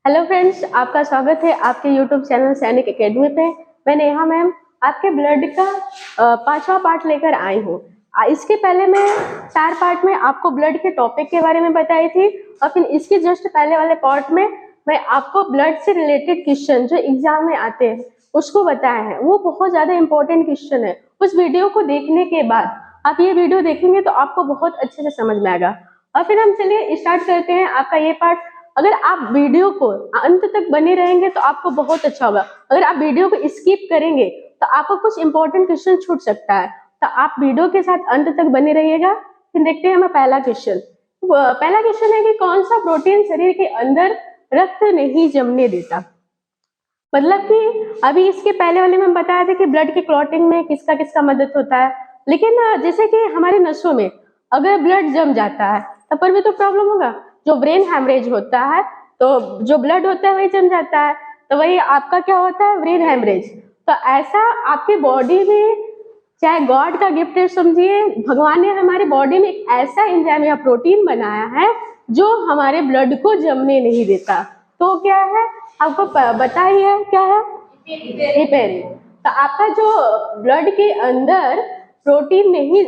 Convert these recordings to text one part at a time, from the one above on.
Hello friends, आपका स्वागत है आपके यूट्यूब चैनल सैनिक एकेडमी पे। मैं नेहा मैम आपके ब्लड का 5वां पार्ट लेकर आई हूँ। इसके पहले मैं 4 पार्ट में आपको ब्लड के टॉपिक के बारे में बताई थी और फिर इसके जस्ट पहले वाले पार्ट में मैं आपको ब्लड से रिलेटेड क्वेश्चन जो एग्जाम में आते हैं उसको बताया है। वो बहुत ज्यादा इंपॉर्टेंट क्वेश्चन है। उस वीडियो को देखने के बाद आप ये वीडियो देखेंगे तो आपको बहुत अच्छे से समझ में आएगा। और फिर हम चलिए स्टार्ट करते हैं आपका ये पार्ट। अगर आप वीडियो को अंत तक बने रहेंगे तो आपको बहुत अच्छा होगा। अगर आप वीडियो को स्किप करेंगे तो आपको कुछ इंपॉर्टेंट क्वेश्चन छूट सकता है। तो आप वीडियो के साथ अंत तक बने रहिएगा। फिर देखते हैं हमारा पहला क्वेश्चन। पहला क्वेश्चन है कि कौन सा प्रोटीन शरीर के अंदर रक्त नहीं जमने देता। मतलब कि अभी इसके पहले वाले में बताया था कि ब्लड की क्लॉटिंग में किसका किसका मदद होता है, लेकिन जैसे कि हमारे नसों में अगर ब्लड जम जाता है तब पर भी तो प्रॉब्लम होगा। जो ब्रेन हैमरेज होता है तो जो ब्लड होता है वही जम जाता है, तो वही आपका क्या होता है, ब्रेन हैमरेज। तो ऐसा आपके बॉडी में, चाहे गॉड का गिफ्ट है समझिए, भगवान ने हमारे बॉडी में एक ऐसा एंजाइम या प्रोटीन बनाया है जो हमारे ब्लड को जमने नहीं देता। तो क्या है आपको पता ही है, क्या है, हिपेरिन। तो आपका जो ब्लड के अंदर प्रोटीन नहीं,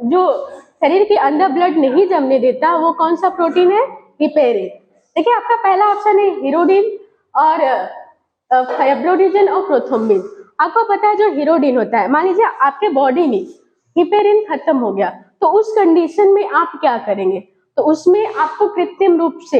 जो शरीर के अंदर ब्लड नहीं जमने देता, वो कौन सा प्रोटीन है, हिपेरिन। देखिए आपका पहला ऑप्शन है हीरोडिन और फाइब्रोडिजन और प्रोथ्रोम्बिन। आपको पता है जो हीरोडिन होता है, मान लीजिए आपके बॉडी में हिपेरिन खत्म हो गया तो उस कंडीशन में आप क्या करेंगे, तो उसमें आपको कृत्रिम रूप से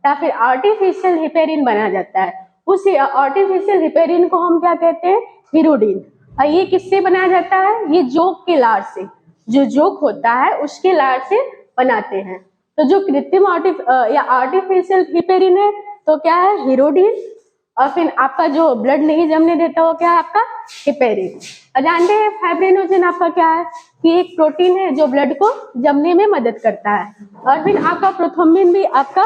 या फिर आर्टिफिशियल हिपेरिन बनाया जाता है। उस आर्टिफिशियल हिपेरिन को हम क्या कहते हैं, हीरोडिन। और ये किससे बनाया जाता है, ये जोक के लार से, जो जोक होता है उसके लार से बनाते हैं। तो जो कृत्रिम या आर्टिफिशियल हिपेरिन है तो क्या है, हीरोडिन। और फिर आपका जो ब्लड नहीं जमने देता वो क्या है, आपका हिपेरिन। और जानते हैं फाइब्रिनोजन आपका क्या है, कि एक प्रोटीन है जो ब्लड को जमने में मदद करता है। और फिर आपका प्रोथ्रोम्बिन भी आपका,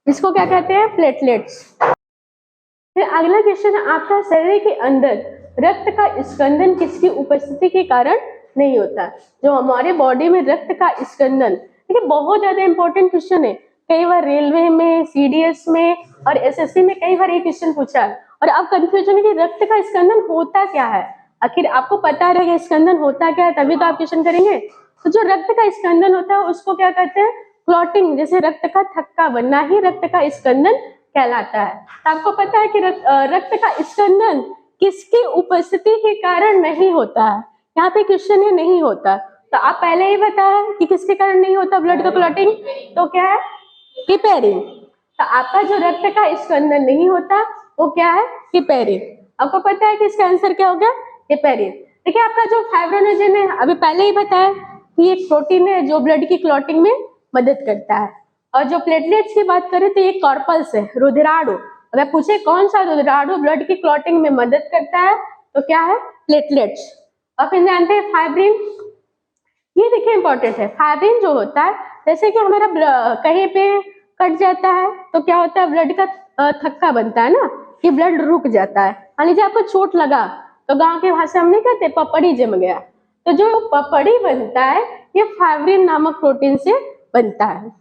इसको क्या कहते हैं, प्लेटलेट्स। फिर अगला क्वेश्चन है आपका, शरीर के अंदर रक्त का स्कंदन किसकी उपस्थिति के कारण नहीं होता। जो हमारे बॉडी में रक्त का स्कंदन, देखिए बहुत ज्यादा इंपॉर्टेंट क्वेश्चन है। कई बार रेलवे में, सीडीएस में और एसएससी में कई बार ये क्वेश्चन पूछा है और अब कंफ्यूजन है कि रक्त का स्कंदन होता क्या है। आखिर आपको पता रहेगा स्कंदन होता क्या है तभी तो आप क्वेश्चन करेंगे। तो जो रक्त का स्कंदन होता है उसको क्या कहते हैं, क्लॉटिंग। जैसे रक्त का थक्का बनना ही रक्त का स्कंदन कहलाता है। तो आपको पता है कि रक्त का स्कंदन किसकी उपस्थिति के कारण नहीं होता है। यहाँ पे क्वेश्चन है नहीं होता, तो आप पहले ही बताया कि किसके कारण नहीं होता ब्लड का क्लॉटिंग, तो क्या है, हिपेरिन। तो आपका जो रक्त का स्कंदन नहीं होता वो क्या है, हिपेरिन। आपको पता है कि इसका आंसर क्या होगा, हिपेरिन। देखिए आपका जो फाइब्रोनोजन है, अभी पहले ही बताया कि एक प्रोटीन है जो ब्लड की क्लॉटिंग में मदद करता है। और जो प्लेटलेट्स की बात करें तो ये कॉर्पल्स है, रुधिराणु। अगर पूछे कौन सा रुधिराणु ब्लड की क्लॉटिंग में मदद करता है तो क्या है, प्लेटलेट्स। और फिर जानते हैं फाइब्रिन, ये देखिए इंपॉर्टेंट है। फाइब्रिन जो होता है, जैसे कि हमारा कहीं पे कट जाता है तो क्या होता है, ब्लड का थक्का बनता है ना, कि ब्लड रुक जाता है। मान लीजिए आपको चोट लगा तो गांव के भाषा में नहीं कहते पपड़ी जम गया, तो जो पपड़ी बनता है ये फाइब्रिन नामक प्रोटीन से बनता है।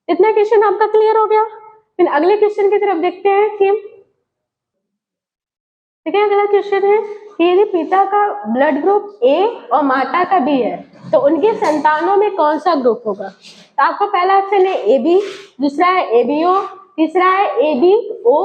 इतना क्वेश्चन आपका क्लियर हो गया। फिर अगले क्वेश्चन की तरफ देखते हैं कि देखिए अगला क्वेश्चन है कि यदि पिता का ब्लड ग्रुप ए और माता का बी है तो उनके संतानों में कौन सा ग्रुप होगा। तो आपको पहला ऑप्शन है ए बी, दूसरा है ए बी ओ, तीसरा है ए बी ओ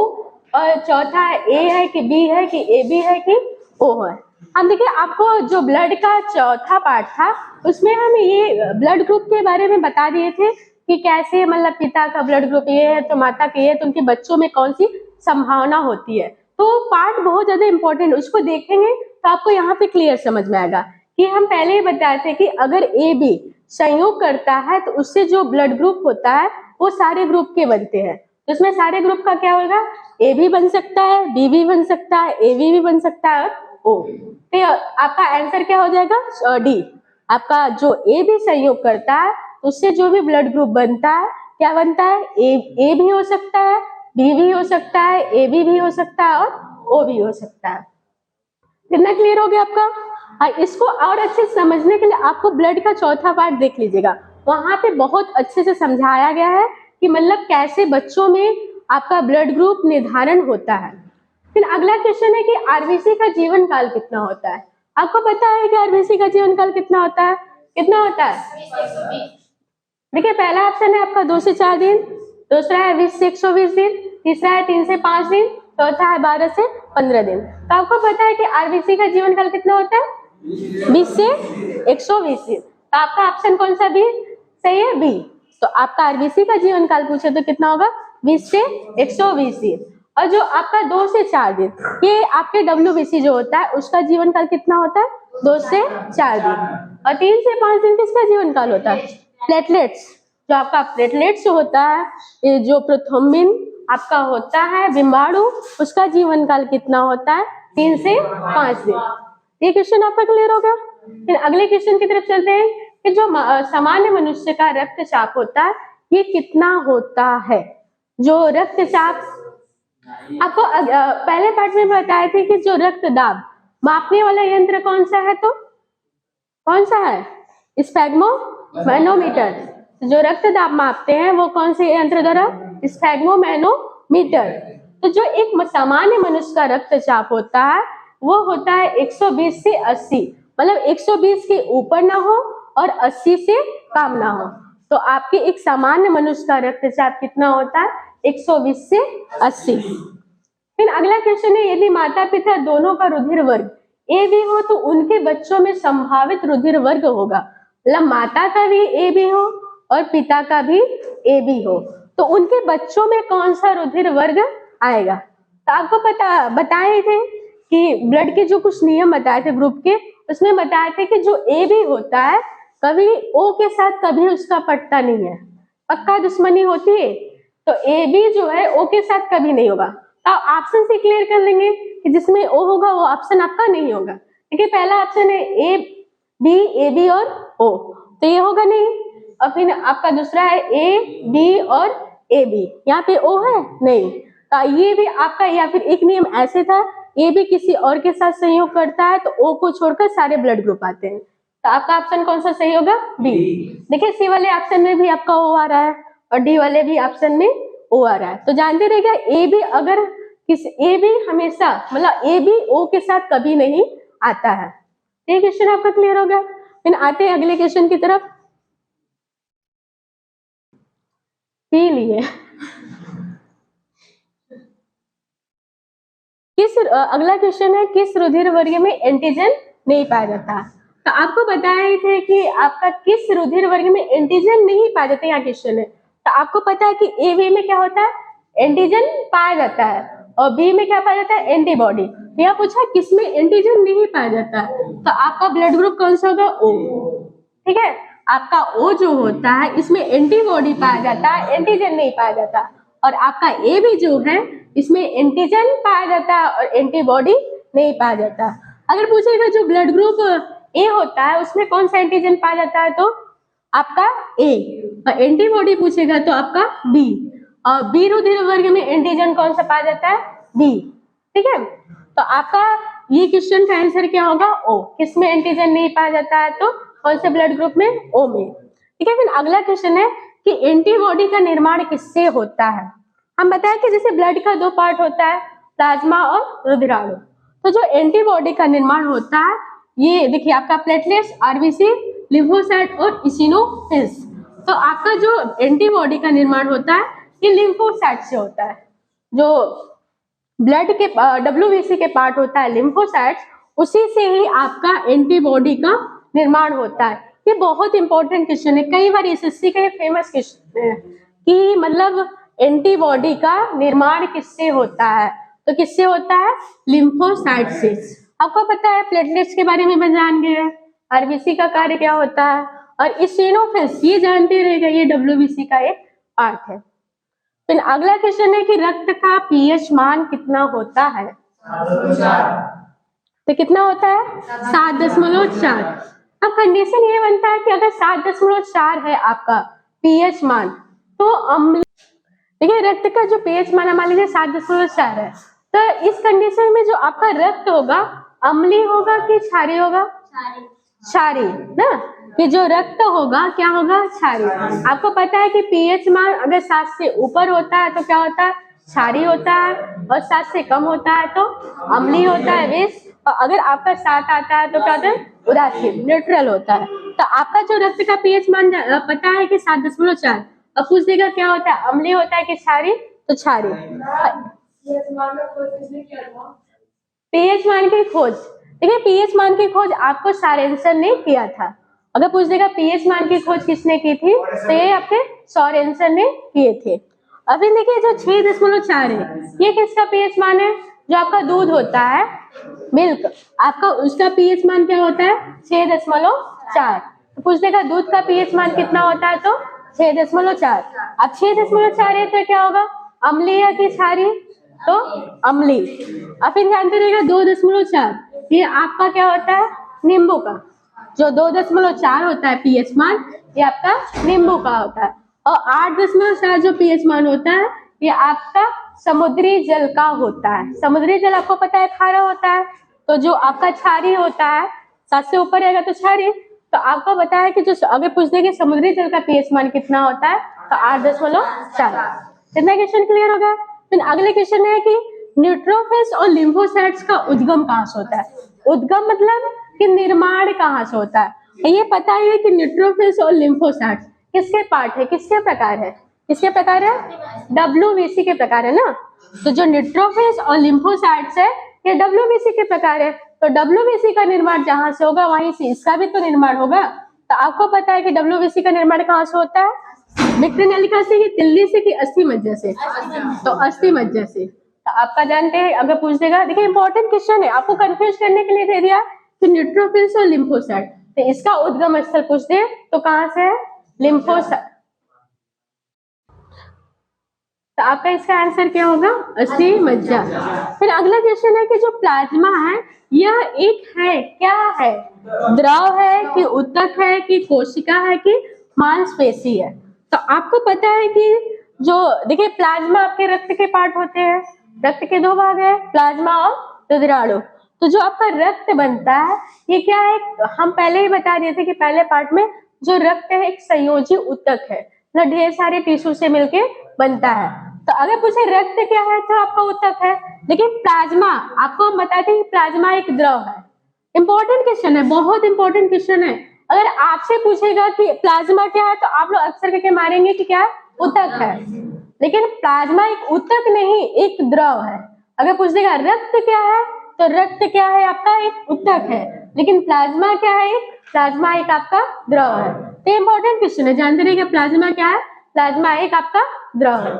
और चौथा है ए है कि बी है कि ए बी है कि ओ है। हम देखिए आपको जो ब्लड का चौथा पार्ट था उसमें हम ये ब्लड ग्रुप के बारे में बता दिए थे कि कैसे, मतलब पिता का ब्लड ग्रुप ये है तो माता के है तो उनके बच्चों में कौन सी संभावना होती है। तो पार्ट बहुत ज्यादा इंपॉर्टेंट, उसको देखेंगे तो आपको यहाँ पे क्लियर समझ में आएगा कि हम पहले ही बताए थे कि अगर ए बी संयोग करता है तो उससे जो ब्लड ग्रुप होता है वो सारे ग्रुप के बनते हैं। तो इसमें सारे ग्रुप का क्या होगा, ए भी बन सकता है, बी भी बन सकता है, ए भी बन सकता है और ओ। तो आपका आंसर क्या हो जाएगा, डी। आपका जो ए भी संयोग करता है उससे जो भी ब्लड ग्रुप बनता है क्या बनता है, ए भी हो सकता है, बी भी हो सकता है, ए बी भी हो सकता है और ओ भी हो सकता है। कितना क्लियर हो गया आपका। इसको और अच्छे से समझने के लिए आपको ब्लड का चौथा पार्ट देख लीजिएगा, वहां पे बहुत अच्छे से समझाया गया है कि मतलब कैसे बच्चों में आपका ब्लड ग्रुप निर्धारण होता है। फिर अगला क्वेश्चन है कि आरबीसी का जीवन काल कितना होता है। आपको पता है कि आरबीसी का जीवन काल कितना होता है? कितना होता है? देखिए पहला ऑप्शन है आपका 2 से 4 दिन, दूसरा है 20 से 120 दिन, तीसरा है 3 से 5 दिन, चौथा है 12 से 15 दिन। तो आपको पता है कि आरबीसी का जीवन काल कितना होता है? 20 से 120 दिन। तो आपका ऑप्शन कौन सा भी सही है? बी। तो आपका आरबीसी का जीवन काल पूछे तो कितना होगा? 20 से 120 दिन। और जो आपका 2 से 4 दिन, ये आपके डब्ल्यूबीसी जो होता है उसका जीवन काल कितना होता है? 2 से 4 दिन। और 3 से 5 दिन किसका जीवन काल होता है? प्लेटलेट्स, जो आपका प्लेटलेट्स जो होता है, ये जो प्रोथ्रोम्बिन आपका होता है बिम्बाणु, उसका जीवन काल कितना होता है? 3 से 5 दिन। ये क्वेश्चन आपका क्लियर हो गया। फिर अगले क्वेश्चन की तरफ चलते हैं कि जो सामान्य मनुष्य का रक्तचाप होता है ये कितना होता है? जो रक्तचाप आपको पहले पार्ट में बताए थे कि जो रक्त दाब मापने वाला यंत्र कौन सा है, तो कौन सा है? स्फेग्मोमैनोमीटर। जो रक्त दाब मापते हैं वो कौन से यंत्र द्वारा? स्फेग्मोमैनोमीटर। तो जो एक सामान्य मनुष्य का रक्तचाप होता है वो होता है 120 से 80, मतलब 120 के ऊपर ना हो और 80 से कम ना हो। तो आपके एक सामान्य मनुष्य का रक्तचाप कितना होता है? 120 से 80। फिर अगला क्वेश्चन है, यदि माता पिता दोनों का रुधिर वर्ग ए बी हो तो उनके बच्चों में संभावित रुधिर वर्ग होगा, मतलब माता का भी ए बी हो और पिता का भी ए बी हो, तो उनके बच्चों में कौन सा रुधिर वर्ग आएगा? तो आपको बताए थे कि ब्लड के जो कुछ नियम बताए थे ग्रुप के, उसमें बताए थे कि जो ए बी होता है कभी ओ के साथ कभी उसका पट्टा नहीं है, पक्का दुश्मनी होती है। तो ए बी जो है ओ के साथ कभी नहीं होगा। तो ऑप्शन से क्लियर कर लेंगे कि जिसमें ओ होगा वो ऑप्शन आपका नहीं होगा। देखिए पहला ऑप्शन है ए बी और ओ, तो ये होगा नहीं। और फिर आपका दूसरा है ए बी और ए बी, यहाँ पे ओ है नहीं, तो ये भी आपका, या फिर एक नियम ऐसे था ए बी किसी और के साथ संयोग करता है तो ओ को छोड़कर सारे ब्लड ग्रुप आते हैं। तो आपका ऑप्शन कौन सा सही होगा? बी। देखिए सी वाले ऑप्शन में भी आपका ओ आ रहा है और डी वाले भी ऑप्शन में ओ आ रहा है। तो जानते रहिएगा ए बी अगर ए बी हमेशा, मतलब ए बी ओ के साथ कभी नहीं आता है। ये क्वेश्चन आपका क्लियर हो गया। फिर आते हैं अगले क्वेश्चन की तरफ। पी लिए अगला क्वेश्चन है, किस रुधिर वर्ग में एंटीजन नहीं पाया जाता? तो आपको बताए थे कि आपका किस रुधिर वर्ग में एंटीजन नहीं पाया जाता, यहाँ क्वेश्चन है। तो आपको पता है कि ए बी में क्या होता है? एंटीजन पाया जाता है, और बी में क्या पाया जाता है? एंटीबॉडी। यहाँ पूछा किसमें एंटीजन नहीं पाया जाता है, तो आपका ब्लड ग्रुप कौन सा होगा? ओ। ठीक है, आपका ओ जो होता है इसमें एंटीबॉडी पाया जाता है, एंटीजन नहीं पाया जाता। और आपका ए भी जो है इसमें एंटीजन पाया जाता है और एंटीबॉडी नहीं पाया जाता। अगर पूछेगा जो ब्लड ग्रुप ए होता है उसमें कौन सा एंटीजन पाया जाता है, तो आपका ए, और एंटीबॉडी पूछेगा तो आपका बी, और बी रुधिर वर्ग में एंटीजन कौन सा पाया जाता है? बी। ठीक है, तो आपका ये क्वेश्चन का आंसर क्या होगा? ओ। किसमें एंटीजन नहीं पाया जाता है, तो कौन से ब्लड ग्रुप में? ओ में। ठीक है, फिर अगला क्वेश्चन है कि एंटीबॉडी का निर्माण किससे होता है? हम बताएं कि जैसे ब्लड का 2 पार्ट होता है, प्लाज्मा और रुधिराणु। तो जो एंटीबॉडी का निर्माण होता है ये देखिए आपका प्लेटलेट्स, आरबीसी, लिम्फोसाइट और इसिनोफिल्स। तो आपका जो एंटीबॉडी का निर्माण होता है ये लिम्फोसाइट से होता है। जो ब्लड के डब्ल्यूबीसी के पार्ट होता है लिम्फोसाइट्स, उसी से ही आपका एंटीबॉडी का निर्माण होता है। ये बहुत इंपॉर्टेंट क्वेश्चन है, कई बार एसएससी का ये फेमस क्वेश्चन है कि मतलब एंटीबॉडी का निर्माण किससे होता है, तो किससे होता है? लिम्फोसाइट से। आपको पता है प्लेटलेट्स के बारे में मैं जान गए, आरबीसी का कार्य क्या होता है, और इसिनोफिल्स ये जानते रहेगा, ये डब्ल्यूबीसी का एक पार्ट है। फिर अगला क्वेश्चन है कि रक्त का पीएच मान कितना होता है? तो कितना होता है? 7.4। अब कंडीशन ये बनता है कि अगर 7.4 है आपका पीएच मान, तो अम्ल, देखिए रक्त का जो पीएच मान मान लीजिए 7.4 है, तो इस कंडीशन में जो आपका रक्त होगा अम्लीय होगा कि क्षारीय होगा? क्षारीय ना, कि जो रक्त होगा क्या होगा? क्षारीय। आपको पता है कि पीएच मान अगर 7 से ऊपर होता है तो क्या होता है? क्षारीय होता है, और 7 से कम होता है तो अम्लीय होता है, विष। और अगर आपका 7 आता है तो क्या होता है, उदासीन, न्यूट्रल होता है। तो आपका जो रक्त का पीएच मान पता है कि 7.4। अब पूछ देगा क्या होता है, अम्लीय होता है कि क्षारीय, तो क्षारीय। पीएच मान की खोज, देखिए पीएच मान की खोज आपको सोरेनसन ने किया था। अगर पूछ देगा पीएच मान की खोज किसने की थी, तो ये आपके सोरेनसन ने किए थे। अभी देखिए जो 6.4 है, ये किसका पीएच मान है, जो आपका दूध होता है, मिल्क, आपका उसका पीएच मान क्या होता है, 6.4। तो पूछ देगा दूध का पीएच मान कितना होता है, तो 6.4। अब 6.4 है तो क्या होगा, अम्लीय कि क्षारीय, तो अम्लीय। अब फिर जानते रहिएगा 2.4, ये आपका क्या होता है, नींबू का। जो 2.4 होता है पीएच मान, ये आपका नींबू का होता है। और 8.4 जो पीएच मान होता है, ये आपका समुद्री जल का होता है। समुद्री जल आपको पता है खारा होता है, तो जो आपका क्षारीय होता है, 7 से ऊपर रहेगा तो क्षारीय। तो आपको पता है कि जो अगर पूछ दे कि समुद्री जल का पीएच मान कितना होता है, तो 8.4। कितना क्वेश्चन क्लियर होगा। फिर अगले क्वेश्चन है कि न्यूट्रोफिल्स और लिम्फोसाइट्स का उद्गम कहाँ से होता है। उद्गम मतलब कि निर्माण कहाँ से होता है। ये पता ही है कि न्यूट्रोफिल्स और लिम्फोसाइट्स किसके पार्ट है, किसके प्रकार है, किसके प्रकार है, डब्ल्यूबीसी के प्रकार है ना। तो जो न्यूट्रोफिल्स और लिम्फोसाइट्स है, ये डब्ल्यूबीसी के प्रकार है। तो डब्ल्यूबीसी का निर्माण जहां से होगा, वहीं से इसका भी तो निर्माण होगा। तो आपको पता है कि डब्ल्यूबीसी का निर्माण कहाँ से होता है, मिक्ट्रिनलिका से, कि तिल्ली से, कि अस्थि मज्जा से, तो अस्थि मज्जा से। तो आपका जानते हैं, अगर पूछ देगा, देखिए इंपॉर्टेंट क्वेश्चन है, आपको कंफ्यूज करने के लिए दे दिया कि न्यूट्रोफिल्स और लिम्फोसाइट, तो इसका उद्गम स्थल पूछ दे तो कहां से है, लिम्फोसाइट। तो आपका इसका आंसर क्या होगा, अस्थि मज्जा। फिर अगला क्वेश्चन है कि जो प्लाज्मा है, यह एक है, क्या है, द्रव है कि उत्तक है कि कोशिका है कि मांसपेशी है। तो आपको पता है कि जो देखिए प्लाज्मा आपके रक्त के पार्ट होते हैं, रक्त के 2 भाग है, प्लाज्मा और रुधिराणु। तो जो आपका रक्त बनता है, ये क्या है, हम पहले ही बता दिए थे कि पहले पार्ट में जो रक्त है एक संयोजी उत्तक है, मतलब ढेर सारे टिश्यू से मिलके बनता है। तो अगर पूछे रक्त क्या है, तो आपका उत्तक है। लेकिन प्लाज्मा, आपको हम बताते हैं कि प्लाज्मा एक द्रव है। इंपॉर्टेंट क्वेश्चन है, बहुत इंपॉर्टेंट क्वेश्चन है। अगर आपसे पूछेगा कि प्लाज्मा क्या है, तो आप लोग अक्सर करके मारेंगे कि क्या, उत्तक है। लेकिन प्लाज्मा एक उत्तक नहीं, एक द्रव है। अगर पूछ देगा रक्त क्या है, तो रक्त क्या है आपका, एक उत्तक है। लेकिन प्लाज्मा क्या है, प्लाज्मा एक आपका द्रव है। तो इंपॉर्टेंट क्वेश्चन है, जानते रहिए प्लाज्मा क्या है, प्लाज्मा एक आपका द्रव है।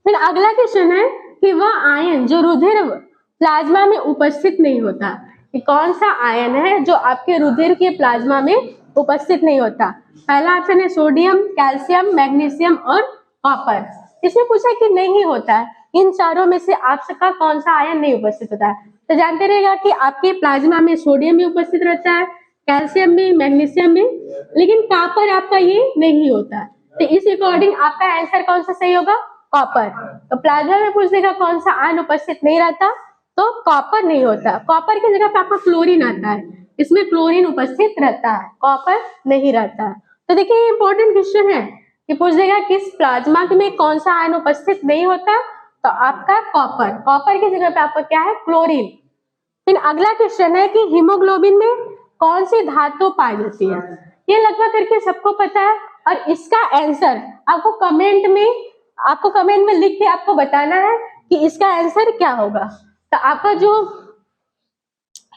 फिर अगला क्वेश्चन है कि वह आयन जो रुधिर प्लाज्मा में उपस्थित नहीं होता, कि कौन सा आयन है जो आपके रुधिर के प्लाज्मा में उपस्थित नहीं होता। पहला ऑप्शन है सोडियम, कैल्शियम, मैग्नीशियम और कॉपर। इसमें पूछा कि नहीं होता है, इन चारों में से आपका कौन सा आयन नहीं उपस्थित होता है। तो जानते रहेगा कि आपके प्लाज्मा में सोडियम भी उपस्थित रहता है, कैल्शियम भी, मैग्नीशियम भी, लेकिन कॉपर आपका ये नहीं होता है। तो इस अकॉर्डिंग आपका आंसर कौन सा सही होगा, कॉपर। तो प्लाज्मा में पूछ देगा कौन सा आयन उपस्थित नहीं रहता, तो कॉपर नहीं होता। कॉपर की जगह पे आपका क्लोरीन आता है, इसमें क्लोरीन उपस्थित रहता है, कॉपर नहीं रहता। तो देखिए इंपॉर्टेंट क्वेश्चन है कि पूछ देगा किस प्लाज्मा में कौन सा आयन उपस्थित नहीं होता, तो आपका कॉपर। कॉपर की जगह पे आपका क्या है, क्लोरीन। फिर अगला क्वेश्चन है कि हीमोग्लोबिन में कौन सी धातु पाई जाती है। ये लगभग करके सबको पता है, और इसका आंसर आपको कमेंट में लिख के आपको बताना है कि इसका आंसर क्या होगा। तो आपका जो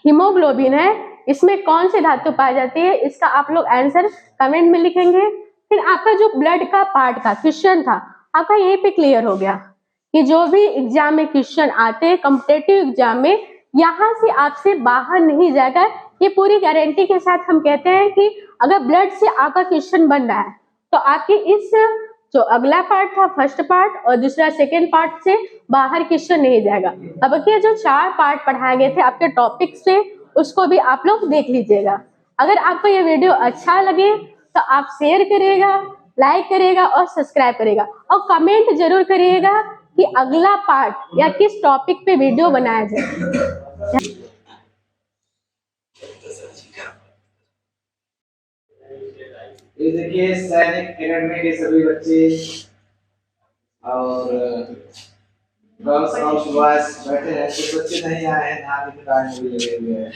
हीमोग्लोबिन है, इसमें कौन सी धातु पाई जाती है, इसका आप लोग आंसर कमेंट में लिखेंगे। फिर आपका जो ब्लड का पार्ट का क्वेश्चन था, आपका यहीं पे क्लियर हो गया कि जो भी एग्जाम में क्वेश्चन आते हैं कॉम्पिटिटिव एग्जाम में, यहाँ से आपसे बाहर नहीं जाएगा। ये पूरी गारंटी के साथ हम कहते हैं कि अगर ब्लड से आपका क्वेश्चन बन रहा है, तो आपके इस जो अगला पार्ट था, फर्स्ट पार्ट और दूसरा सेकेंड पार्ट से बाहर क्वेश्चन नहीं जाएगा। अब ये जो 4 पार्ट पढ़ाए गए थे आपके टॉपिक से, उसको भी आप लोग देख लीजिएगा। अगर आपको ये वीडियो अच्छा लगे तो आप शेयर करिएगा, लाइक करिएगा और सब्सक्राइब करिएगा, और कमेंट जरूर करिएगा कि अगला पार्ट या किस टॉपिक पे वीडियो बनाया जाए। ये देखिए सैनिक एकेडमी के सभी बच्चे और गर्ल्स और बॉयज बैठे हैं, कुछ बच्चे नहीं आए हैं, नहाने के टाइम भी लगे हुए हैं।